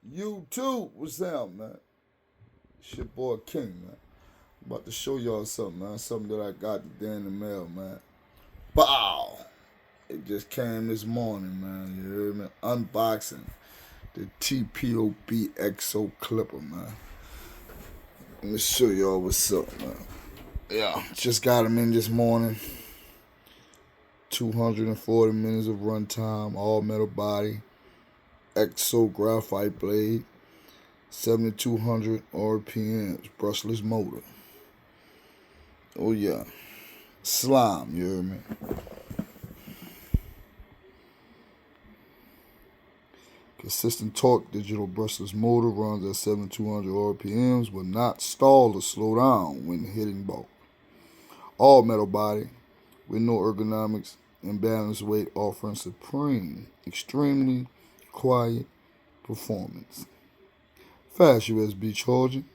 YouTube, what's up, man? It's your boy King, man. I'm about to show y'all something, man. Something that I got today in the mail, man. Bow! It just came this morning, man. You hear me? Unboxing the Tpob XO clipper, man. Let me show y'all what's up, man. Yeah, just got him in this morning. 240 minutes of runtime, all metal body, XO graphite blade, 7,200 RPMs, brushless motor. Oh yeah, slime, you hear me? Consistent torque, digital brushless motor runs at 7,200 RPMs, will not stall or slow down when hitting bulk. All metal body, with no ergonomics and balanced weight, offering supreme, extremely quiet performance. Fast USB charging,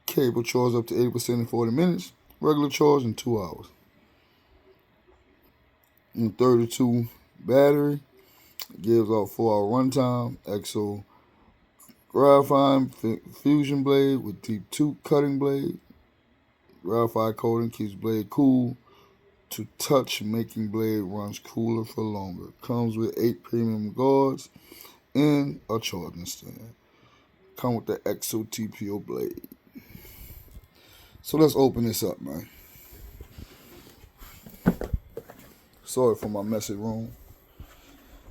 cable charge up to 80% in 40 minutes, regular charge in 2 hours. And 32 battery, gives out 4-hour runtime. XO graphite fusion blade with deep tooth cutting blade. Graphite coating keeps blade cool to touch, making blade runs cooler for longer. Comes with 8 premium guards and a charging stand. Come with the XO TPO blade. So let's open this up, man. Sorry for my messy room.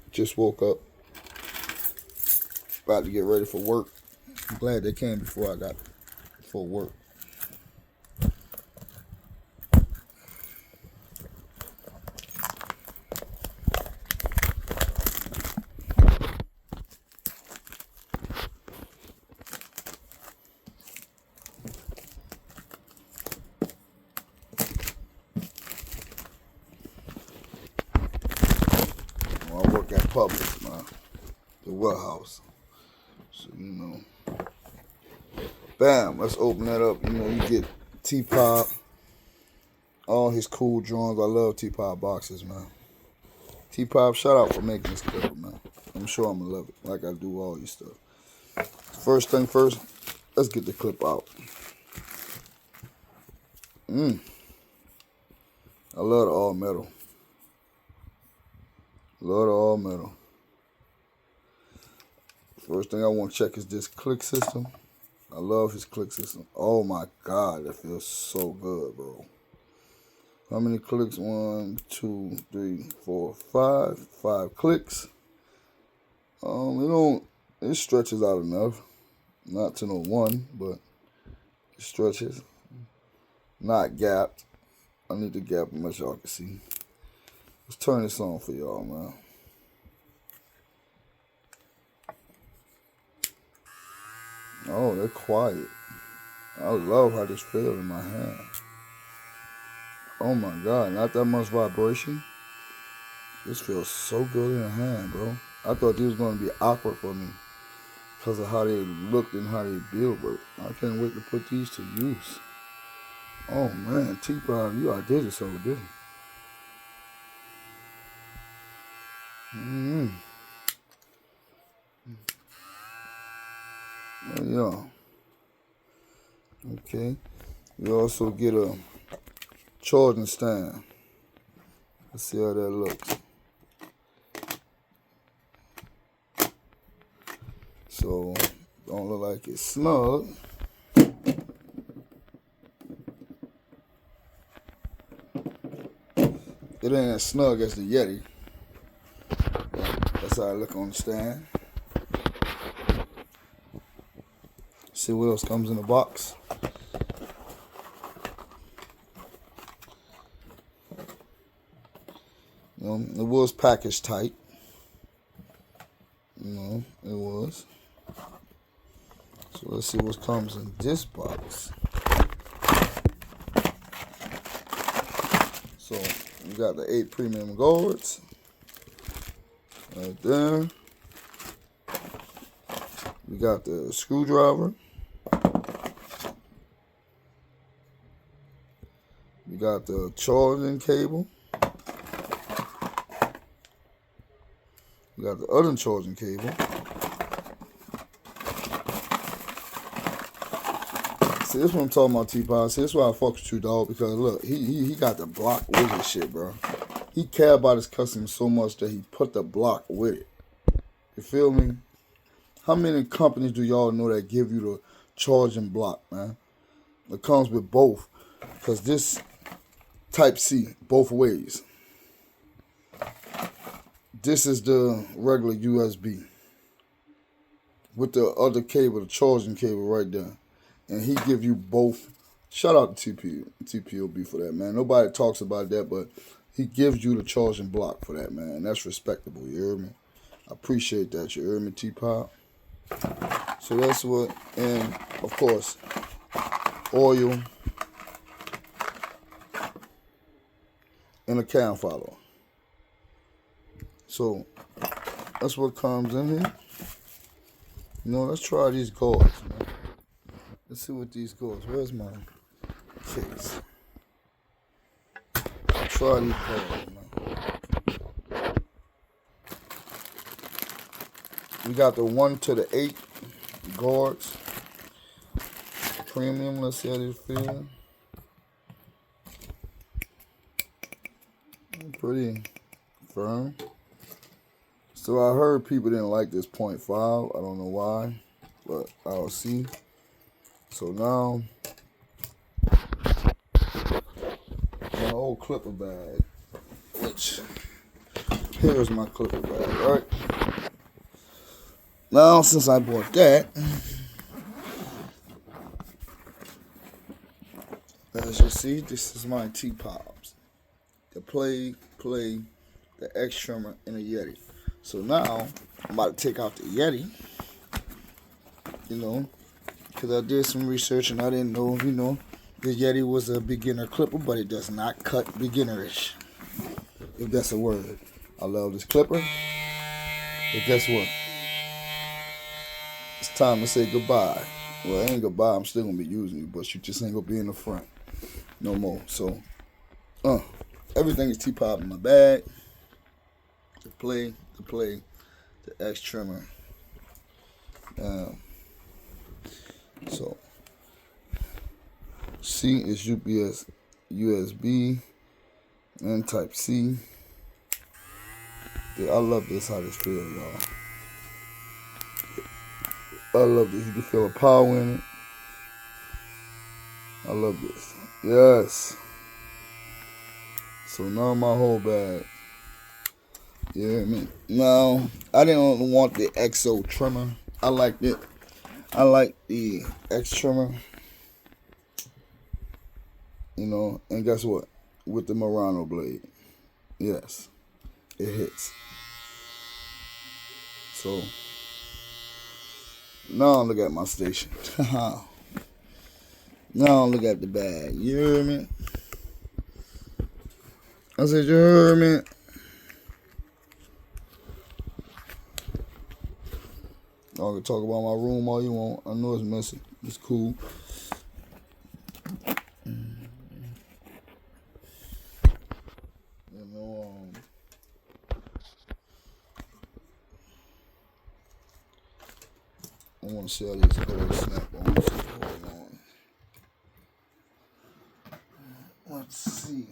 Just woke up. About to get ready for work. I'm glad they came before I got for work. Well, I work at Publix, man. The warehouse. So, you know. Bam, let's open that up. You know, you get Tpob, all his cool drawings. I love Tpob boxes, man. Tpob, shout out for making this clipper, man. I'm sure I'm gonna love it, like I do all your stuff. First thing first, let's get the clip out. I love the all metal. Love the all metal. First thing I want to check is this click system. I love his click system. Oh my God, that feels so good, bro. How many clicks? 1, 2, 3, 4, 5. 5 clicks. It stretches out enough. Not to no one, but it stretches. Not gapped. I need to gap as much y'all can see. Let's turn this on for y'all, man. Oh, they're quiet. I love how this feels in my hand. Oh my God, not that much vibration. This feels so good in the hand, bro. I thought this was going to be awkward for me because of how they looked and how they build, but I can't wait to put these to use. Oh man, Tpob, you outdid yourself with this. Oh, yeah. Okay. We also get a charging stand. Let's see how that looks. So, don't look like it's snug. It ain't as snug as the Yeti. That's how I look on the stand. See what else comes in the box. It was packaged tight. It was. So let's see what comes in this box. So we got the 8 premium guards right there. We got the screwdriver. We got the charging cable. We got the other charging cable. See, this what I'm talking about, Tpob. See, this why I fuck with you, dog. Because look, he got the block with his shit, bro. He care about his customers so much that he put the block with it. You feel me? How many companies do y'all know that give you the charging block, man? It comes with both. Because this Type C, both ways. This is the regular USB. With the other cable, the charging cable right there. And he give you both. Shout out to TPOB for that, man. Nobody talks about that, but he gives you the charging block for that, man. That's respectable, you hear me? I appreciate that, you hear me, Tpob? So that's what, and of course, oil and a cam follower. So that's what comes in here. You know, let's try these gauze, man. Let's see what these gauze. Where's my case? Try these gauze, man. We got the 1 to the 8 guards. Premium, let's see how they feel. Pretty firm. So I heard people didn't like this 0.5. I don't know why, but I'll see. So now, my old clipper bag, which, here's my clipper bag, right? Now, since I bought that, as you see, this is my Tpobs. The play, the X trimmer, and a Yeti. So now, I'm about to take out the Yeti, you know, because I did some research and I didn't know, you know, the Yeti was a beginner clipper, but it does not cut beginnerish, if that's a word. I love this clipper, but guess what? It's time to say goodbye. Well, it ain't goodbye, I'm still going to be using you, but you just ain't going to be in the front no more. So, everything is Tpob in my bag. The play, the X trimmer. So, C is UPS, USB, and Type C. Dude, I love this, how this feels, y'all. I love this. You can feel the power in it. I love this. Yes. So now my whole bag. You hear me? Now, I didn't want the XO trimmer. I liked it. I like the X trimmer. You know, and guess what? With the Murano blade. Yes. It hits. So, now look at my station. Now look at the bag. You hear me? I said, you heard me? Y'all can talk about my room all you want. I know it's messy. It's cool. You know, I want to see how these girls snap on. Hold on. Let's see.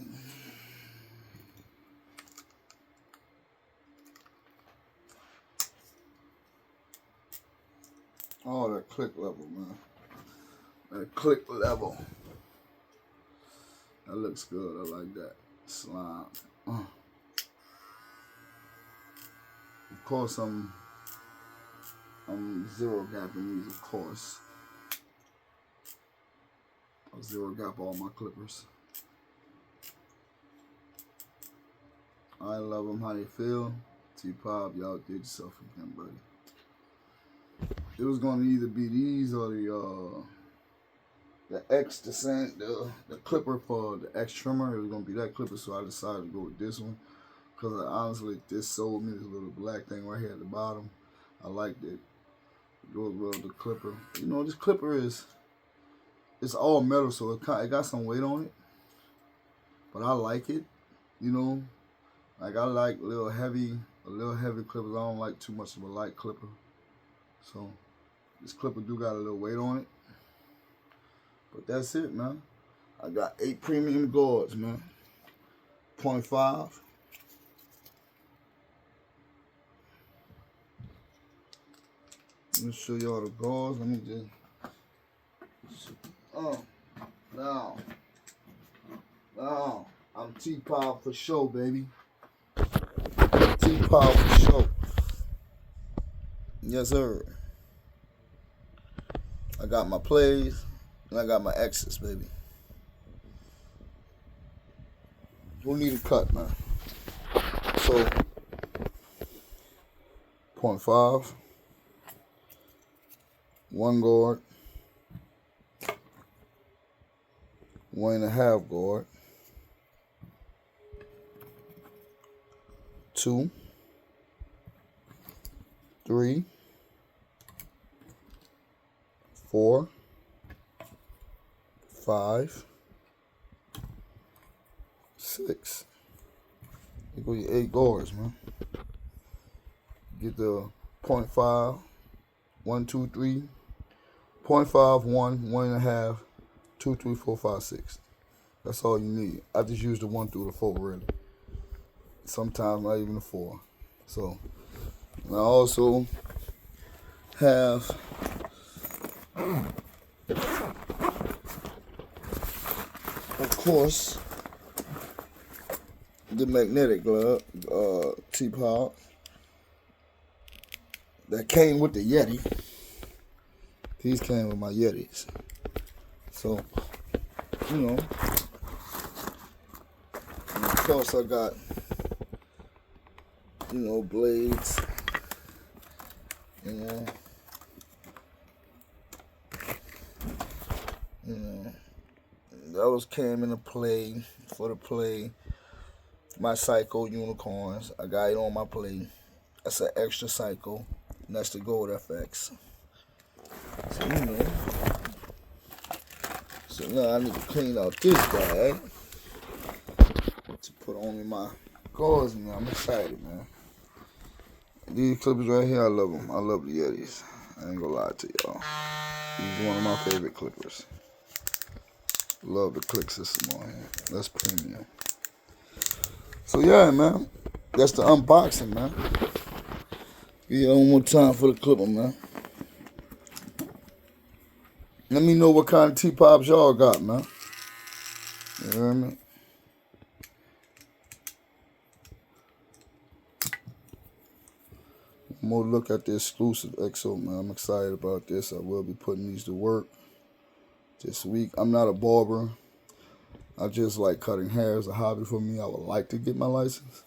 Oh, that click level, man. That click level. That looks good. I like that. Slime. Of course, I'm zero gapping these, of course. I zero gap all my clippers. I love them. How they feel? Tpob, y'all did yourself again, buddy. It was gonna either be these or the X, the clipper for the X trimmer. It was gonna be that clipper, so I decided to go with this one. Cause honestly, this sold me this little black thing right here at the bottom. I liked it. It goes well with the clipper. You know, this clipper it's all metal, so it got some weight on it. But I like it. You know, like I like a little heavy clippers. I don't like too much of a light clipper. So this clipper do got a little weight on it. But that's it, man. I got 8 premium guards, man. 0.5. Let me show y'all the guards. Let me just. Now, I'm Tpob for sure, baby. Tpob for sure. Yes, sir. I got my plays and I got my X's, baby. Who need a cut, man? So, 0.5, 1 guard, 1.5 guard, 2, 3, 4, 5, 6. You go your 8 guards, man. Get the 0.5, 1, 2, 3, 0.5, 1, 1.5, 2, 3, 4, 5, 6. That's all you need. I just use the 1 through the 4, really. Sometimes not even the 4. So, I also have of course the magnetic glove, Tpob, that came with the Yeti. These came with my Yetis. So, you know, and of course I got, you know, blades, you know, those came into play for the play. My Psycho unicorns, I got it on my play. That's an extra Psycho, and that's the Gold FX. So, you know, so now I need to clean out this bag to put on in my guards. Man, I'm excited, man. These clippers right here, I love them. I love the Yetis. I ain't gonna lie to y'all. These are one of my favorite clippers. Love the click system on here. That's premium. So yeah, man. That's the unboxing, man. Yeah, one more time for the clipper, man. Let me know what kind of Tpobs y'all got, man. You hear me? More look at the exclusive XO, man. I'm excited about this. I will be putting these to work this week. I'm not a barber. I just like cutting hair as a hobby for me. I would like to get my license.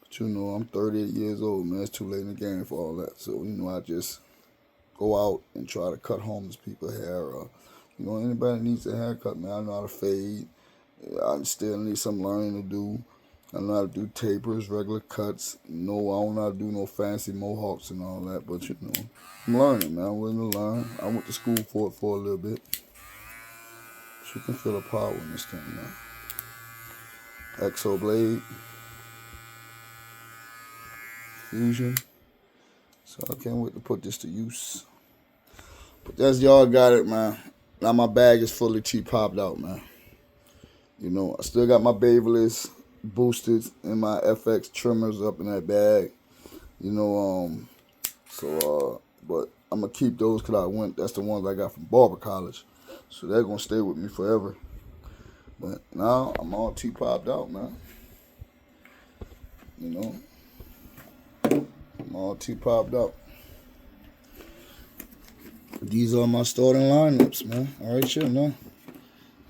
But you know, I'm 38 years old, man. It's too late in the game for all that. So, you know, I just go out and try to cut homeless people hair. Or, you know, anybody that needs a haircut, man, I know how to fade. I still need some learning to do. I know how to do tapers, regular cuts. No, I don't know how to do no fancy mohawks and all that. But, you know, I'm learning, man. I'm willing to learn. I went to school for it for a little bit. So you can feel the power in this thing, man. XO blade. Fusion. So I can't wait to put this to use. But that's y'all got it, man. Now my bag is fully Tpobbed out, man. You know, I still got my Babyliss boosted and my FX trimmers up in that bag. You know, but I'm gonna keep those because that's the ones I got from barber college. So they're gonna stay with me forever. But now I'm all Tpobbed out, man. You know, I'm all Tpobbed out. These are my starting lineups, man. All right, sure, now.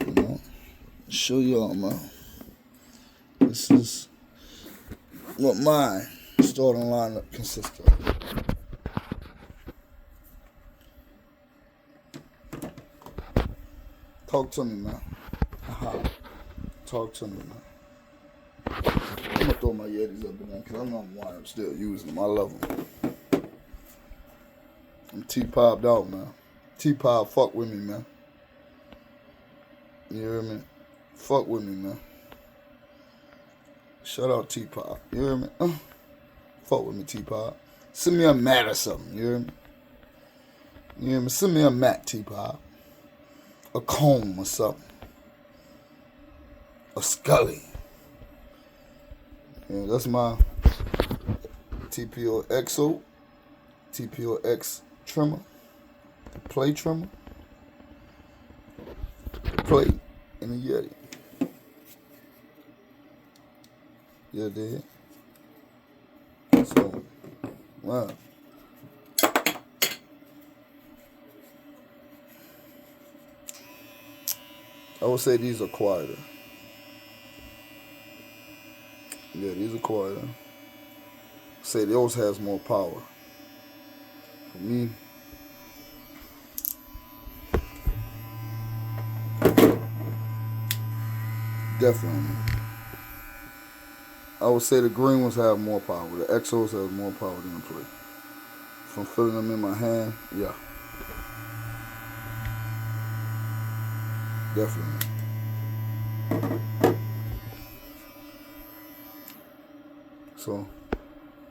You know, show y'all, man. This is what my starting lineup consists of. Talk to me, man. Talk to me, man. I'm gonna throw my Yetis up in there because I know I'm still using them. I love them. I'm Tpobbed out, man. Tpob, fuck with me, man. You hear me? Fuck with me, man. Shout out Tpob. You hear me? Fuck with me, Tpob. Send me a mat or something. You hear me? You hear me? Send me a mat, Tpob. a comb or something. A Scully. Yeah, that's my TPO XO, TPO X trimmer, the play trimmer, the plate, and the Yeti. Yeah, dude. So, wow. I would say these are quieter. Yeah, these are quieter. Say those has more power. For me, definitely. I would say the green ones have more power. The XOs have more power than the play. If I'm feeling them in my hand, yeah. Definitely. So,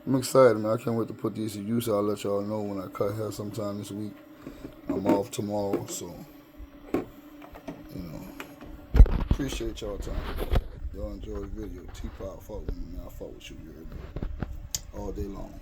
I'm excited, man. I can't wait to put these to use. I'll let y'all know when I cut hair sometime this week. I'm off tomorrow, so, you know, appreciate y'all time. Y'all enjoy the video. Tpob, fuck with me, man. I fuck with you, you heard me? All day long.